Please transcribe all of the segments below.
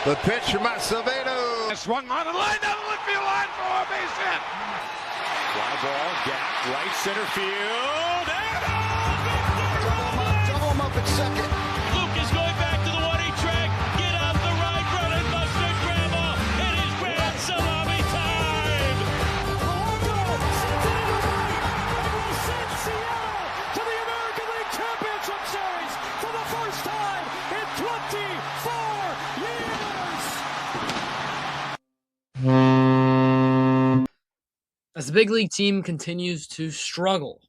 The pitch from Acevedo. Swung on the line, down the left field line for a base hit. Fly ball, gap, right center field. And Double him up at second. Luke is going back to the 1-8 track. Get out the right, run and Buster Grandma. It is grand salami time. Send Seattle to the American League Championship Series for the first time in 24 years. As the big league team continues to struggle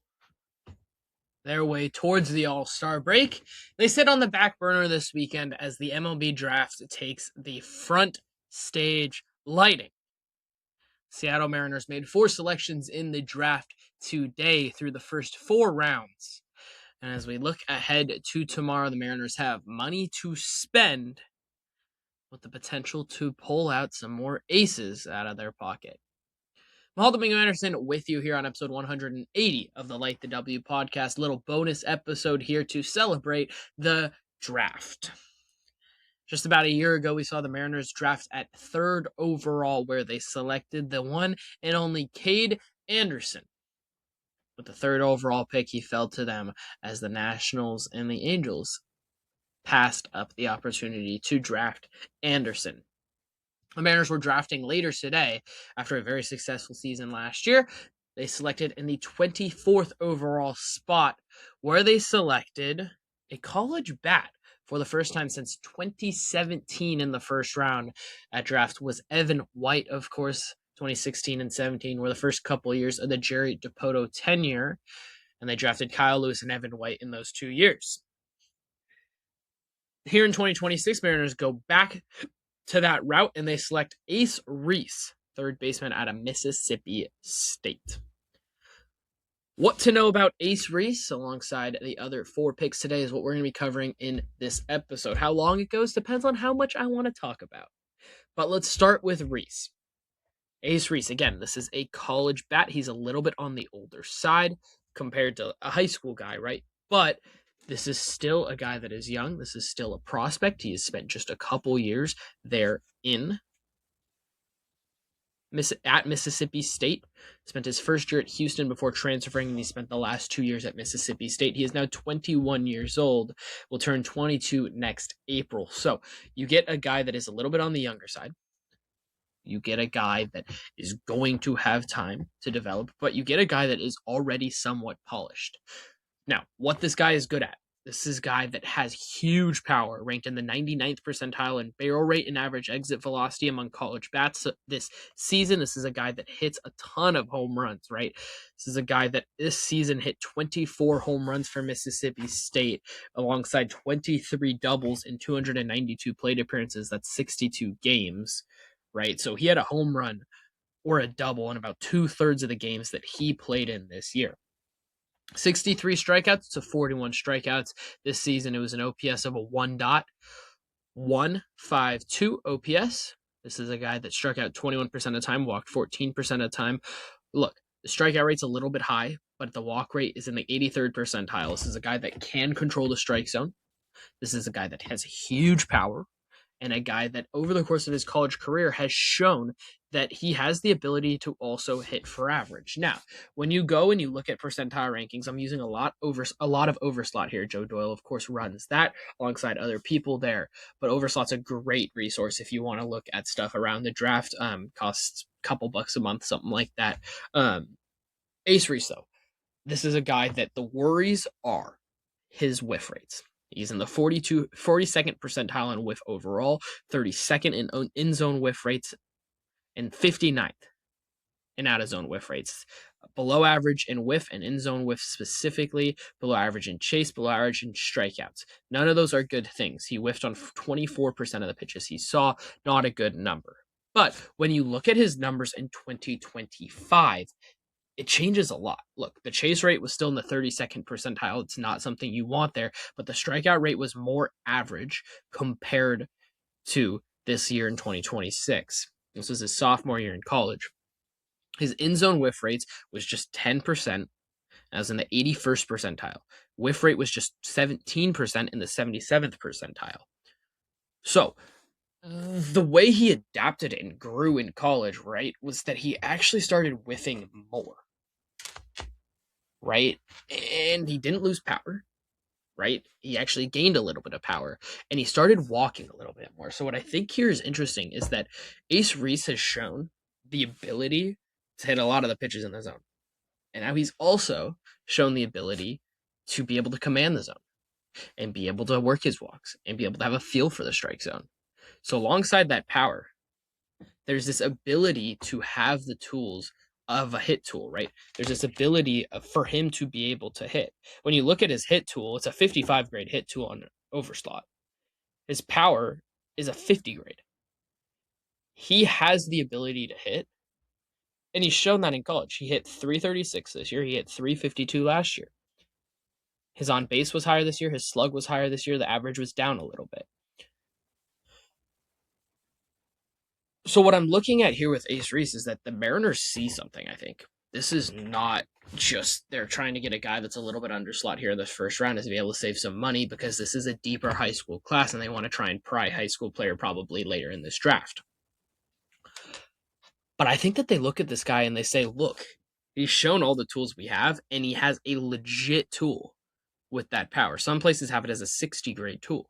their way towards the All-Star break, they sit on the back burner this weekend as the MLB draft takes the front stage lighting. Seattle Mariners made 4 selections in the draft today through the first 4 rounds. And as we look ahead to tomorrow, the Mariners have money to spend with the potential to pull out some more aces out of their pocket. I'm Domingo Anderson with you here on episode 180 of the Light the W podcast. Little bonus episode here to celebrate the draft. Just about a year ago, we saw the Mariners draft at 3rd overall, where they selected the one and only Cade Anderson. With the 3rd overall pick, he fell to them as the Nationals and the Angels passed up the opportunity to draft Anderson. The Mariners were drafting later today after a very successful season last year. They selected in the 24th overall spot, where they selected a college bat for the first time since 2017 in the first round. At draft was Evan White, of course. 2016 and 17 were the first couple years of the Jerry Dipoto tenure, and they drafted Kyle Lewis and Evan White in those 2 years. Here in 2026, Mariners go back to that route, and they select Ace Reese, 3rd baseman out of Mississippi State. What to know about Ace Reese alongside the other 4 picks today is what we're going to be covering in this episode. How long it goes depends on how much I want to talk about. But let's start with Reese. Ace Reese, again, this is a college bat. He's a little bit on the older side compared to a high school guy, right? But this is still a guy that is young. This is still a prospect. He has spent just a couple years there at Mississippi State. Spent his first year at Houston before transferring, and he spent the last 2 years at Mississippi State. He is now 21 years old, will turn 22 next April. So you get a guy that is a little bit on the younger side. You get a guy that is going to have time to develop, but you get a guy that is already somewhat polished. Now, what this guy is good at. This is a guy that has huge power, ranked in the 99th percentile in barrel rate and average exit velocity among college bats this season. This is a guy that hits a ton of home runs, right? This is a guy that this season hit 24 home runs for Mississippi State, alongside 23 doubles in 292 plate appearances. That's 62 games, right? So he had a home run or a double in about 2/3 of the games that he played in this year. 63 strikeouts to 41 strikeouts this season. It was an OPS of a 1.152 OPS. This is a guy that struck out 21% of the time, walked 14% of the time. Look, the strikeout rate's a little bit high, but the walk rate is in the 83rd percentile. This is a guy that can control the strike zone. This is a guy that has huge power, and a guy that over the course of his college career has shown that he has the ability to also hit for average. Now, when you go and you look at percentile rankings, I'm using a lot of Overslot here. Joe Doyle, of course, runs that alongside other people there. But Overslot's a great resource if you want to look at stuff around the draft. Costs a couple bucks a month, something like that. Ace Reese, though, this is a guy that the worries are his whiff rates. He's in the 42nd percentile in whiff overall, 32nd in in-zone whiff rates, and 59th in out-of-zone whiff rates. Below average in whiff and in-zone whiff specifically, below average in chase, below average in strikeouts. None of those are good things. He whiffed on 24% of the pitches he saw, not a good number. But when you look at his numbers in 2025, it changes a lot. Look, the chase rate was still in the 32nd percentile. It's not something you want there, but the strikeout rate was more average compared to this year in 2026. This was his sophomore year in college. His in-zone whiff rates was just 10%, as in the 81st percentile. Whiff rate was just 17% in the 77th percentile. So, The way he adapted and grew in college, right, was that he actually started whiffing more, right? And he didn't lose power, right? He actually gained a little bit of power, and he started walking a little bit more. So what I think here is interesting is that Ace Reese has shown the ability to hit a lot of the pitches in the zone. And now he's also shown the ability to be able to command the zone and be able to work his walks and be able to have a feel for the strike zone. So alongside that power, there's this ability to have the tools of a hit tool, right? There's this ability for him to be able to hit. When you look at his hit tool, it's a 55 grade hit tool on overslot. His power is a 50 grade. He has the ability to hit, and he's shown that in college. He hit 336 this year. He hit 352 last year. His on base was higher this year. His slug was higher this year. The average was down a little bit. So what I'm looking at here with Ace Reese is that the Mariners see something, I think. This is not just they're trying to get a guy that's a little bit underslot here in this first round is to be able to save some money because this is a deeper high school class and they want to try and pry high school player probably later in this draft. But I think that they look at this guy and they say, look, he's shown all the tools we have and he has a legit tool with that power. Some places have it as a 60 grade tool.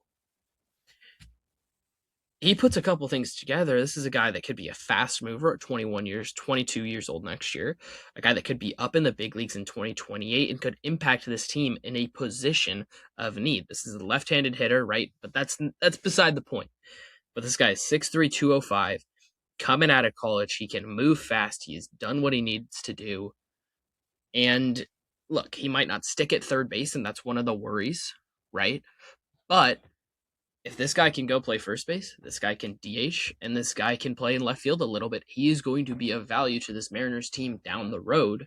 He puts a couple things together. This is a guy that could be a fast mover at 21 years, 22 years old next year. A guy that could be up in the big leagues in 2028 and could impact this team in a position of need. This is a left-handed hitter, right? But that's beside the point. But this guy is 6'3", 205. Coming out of college, he can move fast. He's done what he needs to do. And look, he might not stick at third base, and that's one of the worries, right? But if this guy can go play first base, this guy can DH, and this guy can play in left field a little bit, he is going to be of value to this Mariners team down the road.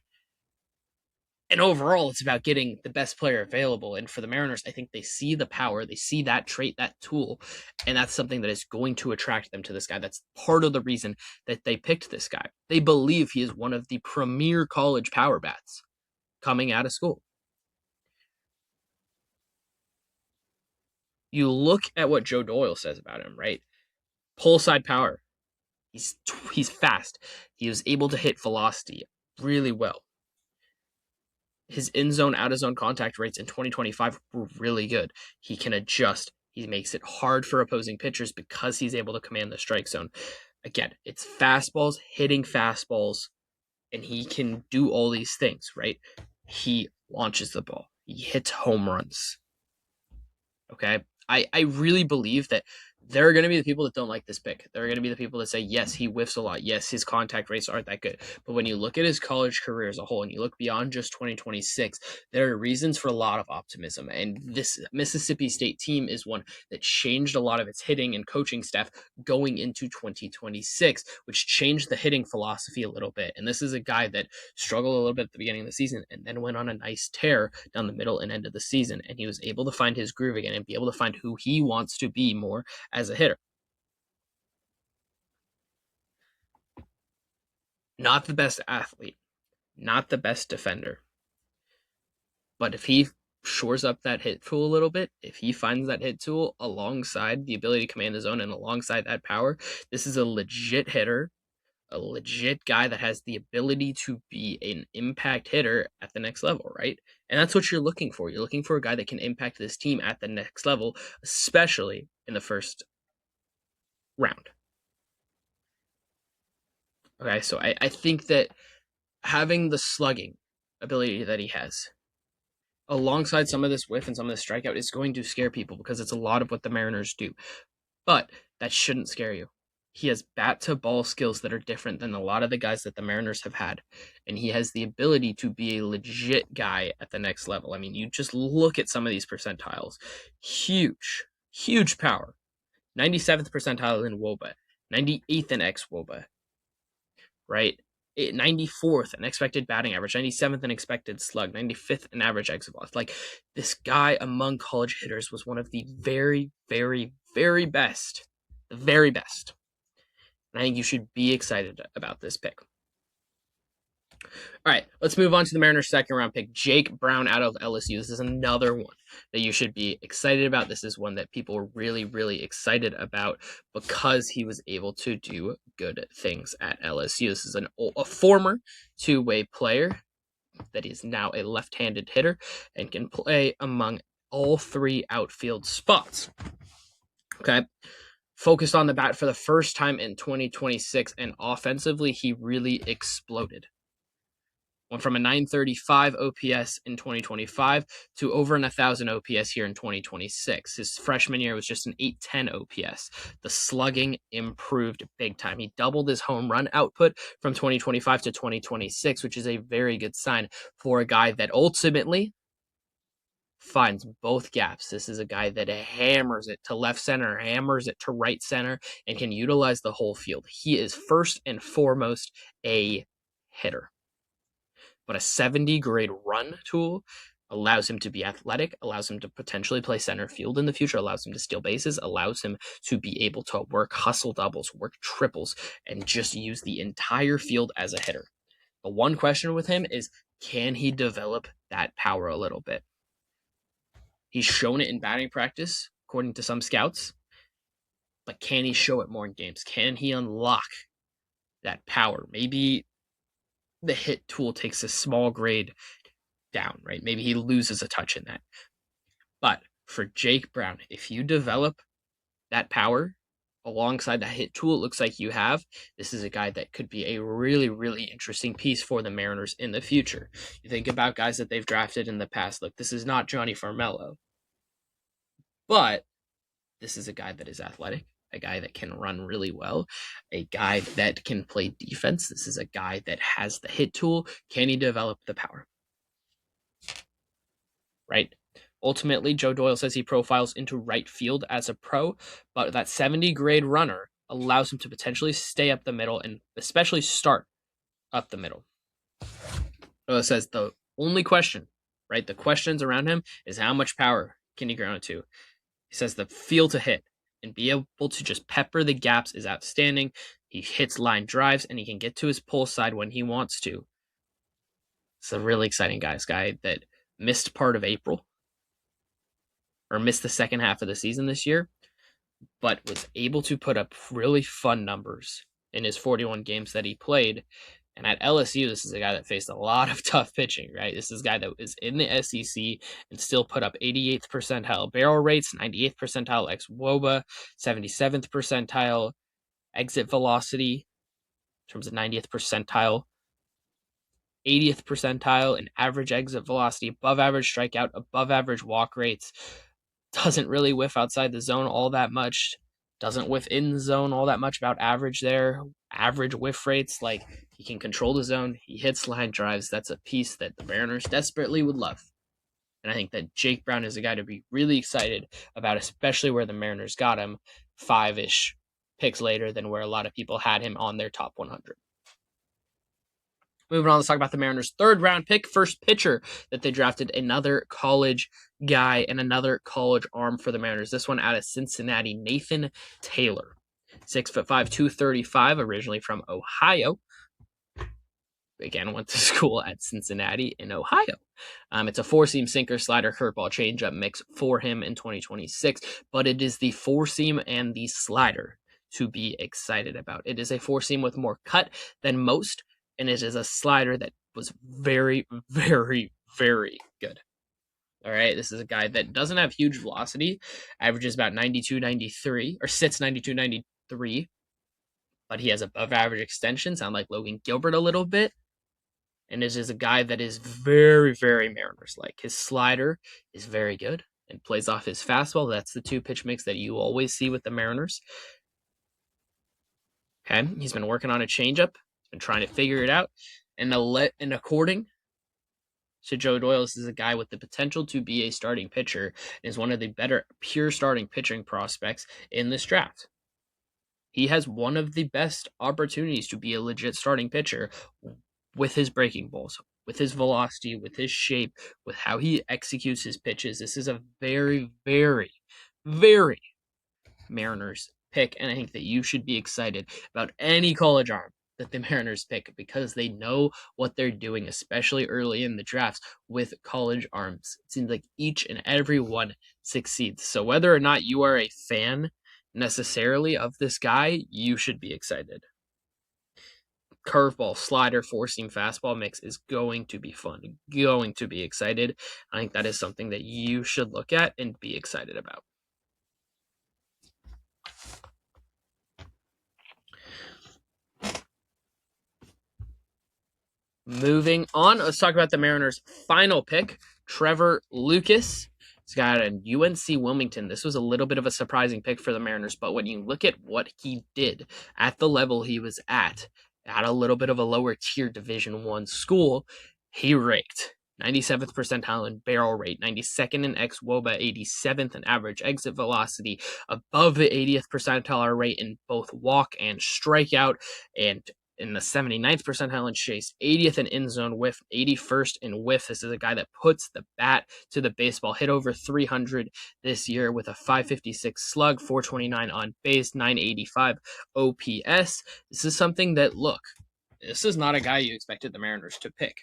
And overall, it's about getting the best player available. And for the Mariners, I think they see the power, they see that trait, that tool, and that's something that is going to attract them to this guy. That's part of the reason that they picked this guy. They believe he is one of the premier college power bats coming out of school. You look at what Joe Doyle says about him, right? Pull side power. He's fast. He was able to hit velocity really well. His in-zone, out-of-zone contact rates in 2025 were really good. He can adjust. He makes it hard for opposing pitchers because he's able to command the strike zone. Again, it's fastballs, hitting fastballs, and he can do all these things, right? He launches the ball. He hits home runs. Okay? I really believe that there are going to be the people that don't like this pick. There are going to be the people that say, yes, he whiffs a lot. Yes, his contact rates aren't that good. But when you look at his college career as a whole and you look beyond just 2026, there are reasons for a lot of optimism. And this Mississippi State team is one that changed a lot of its hitting and coaching staff going into 2026, which changed the hitting philosophy a little bit. And this is a guy that struggled a little bit at the beginning of the season and then went on a nice tear down the middle and end of the season. And he was able to find his groove again and be able to find who he wants to be more as a hitter. Not the best athlete, not the best defender. But if he shores up that hit tool a little bit, if he finds that hit tool alongside the ability to command the zone and alongside that power, this is a legit hitter, a legit guy that has the ability to be an impact hitter at the next level, right? And that's what you're looking for. You're looking for a guy that can impact this team at the next level, especially in the first round. Okay, so I think that having the slugging ability that he has, alongside some of this whiff and some of this strikeout, is going to scare people because it's a lot of what the Mariners do. But that shouldn't scare you. He has bat-to-ball skills that are different than a lot of the guys that the Mariners have had. And he has the ability to be a legit guy at the next level. I mean, you just look at some of these percentiles. Huge, huge power. 97th percentile in WOBA. 98th in xWOBA. Right? 94th in expected batting average. 97th in expected slug. 95th in average exit velocity. Like, this guy among college hitters was one of the very, very, very best. The very best. And I think you should be excited about this pick. All right, let's move on to the Mariners' second round pick, Jake Brown out of LSU. This is another one that you should be excited about. This is one that people are really, really excited about because he was able to do good things at LSU. This is a former two-way player that is now a left-handed hitter and can play among all three outfield spots. Okay. Focused on the bat for the first time in 2026, and offensively, he really exploded. Went from a 935 OPS in 2025 to over an 1,000 OPS here in 2026. His freshman year was just an 810 OPS. The slugging improved big time. He doubled his home run output from 2025 to 2026, which is a very good sign for a guy that ultimately finds both gaps. This is a guy that hammers it to left center, hammers it to right center, and can utilize the whole field. He is first and foremost a hitter. But a 70 grade run tool allows him to be athletic, allows him to potentially play center field in the future, allows him to steal bases, allows him to be able to work hustle doubles, work triples, and just use the entire field as a hitter. The one question with him is, can he develop that power a little bit? He's shown it in batting practice, according to some scouts, but can he show it more in games? Can he unlock that power? Maybe the hit tool takes a small grade down, right? Maybe he loses a touch in that. But for Jake Brown, if you develop that power alongside that hit tool, it looks like you have, this is a guy that could be a really, really interesting piece for the Mariners in the future. You think about guys that they've drafted in the past. Look, this is not Johnny Farmelo, but this is a guy that is athletic, a guy that can run really well, a guy that can play defense. This is a guy that has the hit tool. Can he develop the power? Right? Ultimately, Joe Doyle says he profiles into right field as a pro, but that 70 grade runner allows him to potentially stay up the middle and especially start up the middle. Doyle says the only question, right? The questions around him is how much power can he ground to? He says the feel to hit and be able to just pepper the gaps is outstanding. He hits line drives and he can get to his pull side when he wants to. It's a really exciting guy that missed part of April or missed the second half of the season this year, but was able to put up really fun numbers in his 41 games that he played. And at LSU, this is a guy that faced a lot of tough pitching, right? This is a guy that is in the SEC and still put up 88th percentile barrel rates, 98th percentile xwOBA, 77th percentile exit velocity in terms of 90th percentile, 80th percentile in average exit velocity, above average strikeout, above average walk rates. Doesn't really whiff outside the zone all that much. Doesn't whiff in the zone all that much, about average there. Average whiff rates, like he can control the zone. He hits line drives. That's a piece that the Mariners desperately would love. And I think that Jake Brown is a guy to be really excited about, especially where the Mariners got him 5-ish picks later than where a lot of people had him on their top 100. Moving on, let's talk about the Mariners' third round pick, first pitcher that they drafted, another college guy and another college arm for the Mariners. This one out of Cincinnati, Nathan Taylor. 6'5", 235, originally from Ohio. Again, went to school at Cincinnati in Ohio. It's a four-seam sinker, slider, curveball, changeup mix for him in 2026, but it is the four-seam and the slider to be excited about. It is a four-seam with more cut than most, and it is a slider that was very, very, very good. All right, this is a guy that doesn't have huge velocity, averages about 92, 93, or sits 92, 93, but he has above average extension, sound like Logan Gilbert a little bit, and this is a guy that is very, very Mariners-like. His slider is very good and plays off his fastball. That's the two-pitch mix that you always see with the Mariners. Okay, he's been working on a changeup. Been trying to figure it out, and according to Joe Doyle, this is a guy with the potential to be a starting pitcher and is one of the better pure starting pitching prospects in this draft. He has one of the best opportunities to be a legit starting pitcher with his breaking balls, with his velocity, with his shape, with how he executes his pitches. This is a very, very, very Mariners pick, and I think that you should be excited about any college arm that the Mariners pick because they know what they're doing, especially early in the drafts with college arms. It seems like each and every one succeeds. So whether or not you are a fan necessarily of this guy, you should be excited. Curveball, slider, four-seam fastball mix is going to be fun, going to be excited. I think that is something that you should look at and be excited about. Moving on, let's talk about the Mariners' final pick, Trevor Lucas. He's got a UNC Wilmington. This was a little bit of a surprising pick for the Mariners, but when you look at what he did at the level he was at a little bit of a lower tier Division I school, he raked. 97th percentile in barrel rate, 92nd in xwOBA, 87th in average exit velocity, above the 80th percentile rate in both walk and strikeout, and in the 79th percentile in chase, 80th in in-zone whiff, 81st in whiff. This is a guy that puts the bat to the baseball. Hit over 300 this year with a 556 slug, 429 on base, 985 OPS. This is something that, look, this is not a guy you expected the Mariners to pick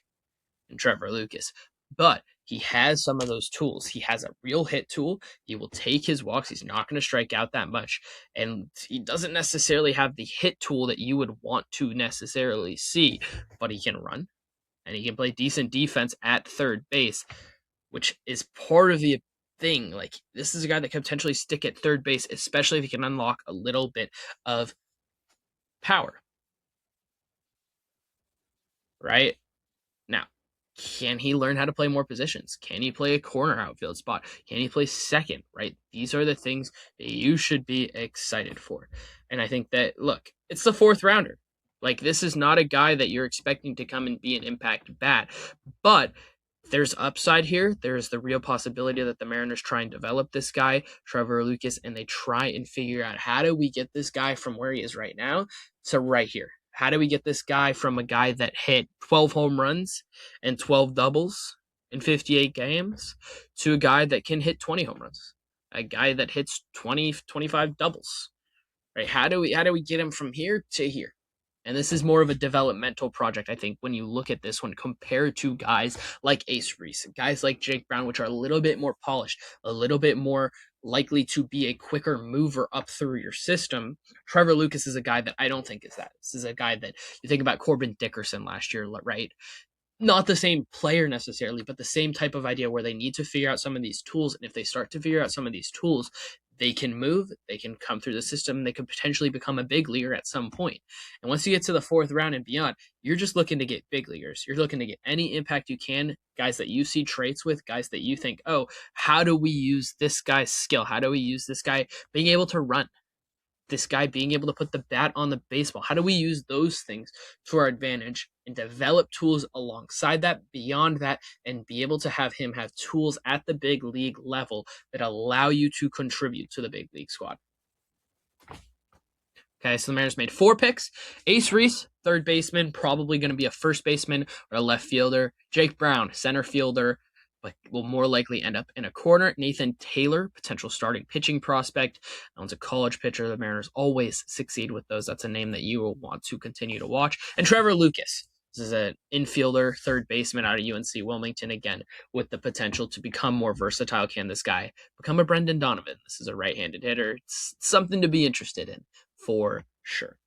in Trevor Lucas, but he has some of those tools. He has a real hit tool. He will take his walks. He's not going to strike out that much. And he doesn't necessarily have the hit tool that you would want to necessarily see, but he can run and he can play decent defense at third base, which is part of the thing. Like, this is a guy that can potentially stick at third base, especially if he can unlock a little bit of power. Right? Now, can he learn how to play more positions? Can he play a corner outfield spot? Can he play second, right? These are the things that you should be excited for. And I think that, look, it's the fourth rounder. Like, this is not a guy that you're expecting to come and be an impact bat. But there's upside here. There's the real possibility that the Mariners try and develop this guy, Trevor Lucas, and they try and figure out, how do we get this guy from where he is right now to right here? How do we get this guy from a guy that hit 12 home runs and 12 doubles in 58 games to a guy that can hit 20 home runs, a guy that hits 20, 25 doubles, right? How do we get him from here to here? And this is more of a developmental project, I think, when you look at this one compared to guys like Ace Reese, guys like Jake Brown, which are a little bit more polished, a little bit more likely to be a quicker mover up through your system. Trevor Lucas is a guy that I don't think is that. This is a guy that you think about Corbin Dickerson last year, right? Not the same player necessarily, but the same type of idea where they need to figure out some of these tools. And if they start to figure out some of these tools, they can move, they can come through the system, they could potentially become a big leaguer at some point. And once you get to the fourth round and beyond, you're just looking to get big leaguers. You're looking to get any impact you can, guys that you see traits with, guys that you think, oh, how do we use this guy's skill? How do we use this guy being able to run? This guy being able to put the bat on the baseball? How do we use those things to our advantage and develop tools alongside that, beyond that, and be able to have him have tools at the big league level that allow you to contribute to the big league squad? Okay, so the Mariners made 4 picks. Ace Reese, third baseman, probably going to be a first baseman or a left fielder. Jake Brown, center fielder, but will more likely end up in a corner. Nathan Taylor, potential starting pitching prospect. That one's a college pitcher. The Mariners always succeed with those. That's a name that you will want to continue to watch. And Trevor Lucas. This is an infielder, third baseman out of UNC Wilmington, again, with the potential to become more versatile. Can this guy become a Brendan Donovan? This is a right-handed hitter. It's something to be interested in, for sure.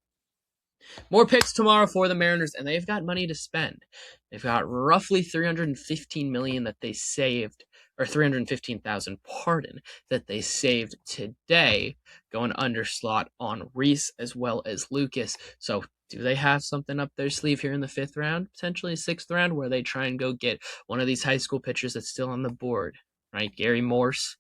More picks tomorrow for the Mariners, and they've got money to spend. They've got roughly $315 million that they saved, or $315,000, pardon, that they saved today, going under slot on Reese as well as Lucas. So do they have something up their sleeve here in the 5th round, potentially 6th round, where they try and go get one of these high school pitchers that's still on the board, right? Gary Morse,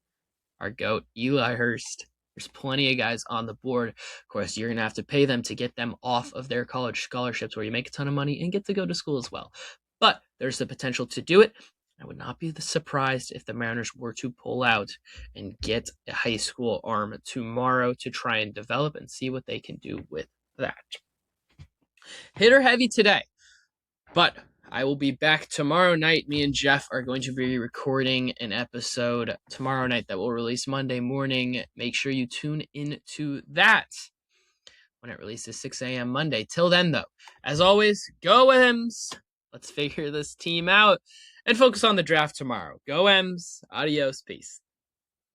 our GOAT, Eli Hurst. There's plenty of guys on the board. Of course, you're going to have to pay them to get them off of their college scholarships where you make a ton of money and get to go to school as well. But there's the potential to do it. I would not be surprised if the Mariners were to pull out and get a high school arm tomorrow to try and develop and see what they can do with that. Hitter heavy today, but I will be back tomorrow night. Me and Jeff are going to be recording an episode tomorrow night that will release Monday morning. Make sure you tune into that. when it releases 6 a.m. Monday. Till then, though, as always, go M's. Let's figure this team out and focus on the draft tomorrow. Go M's. Adios. Peace.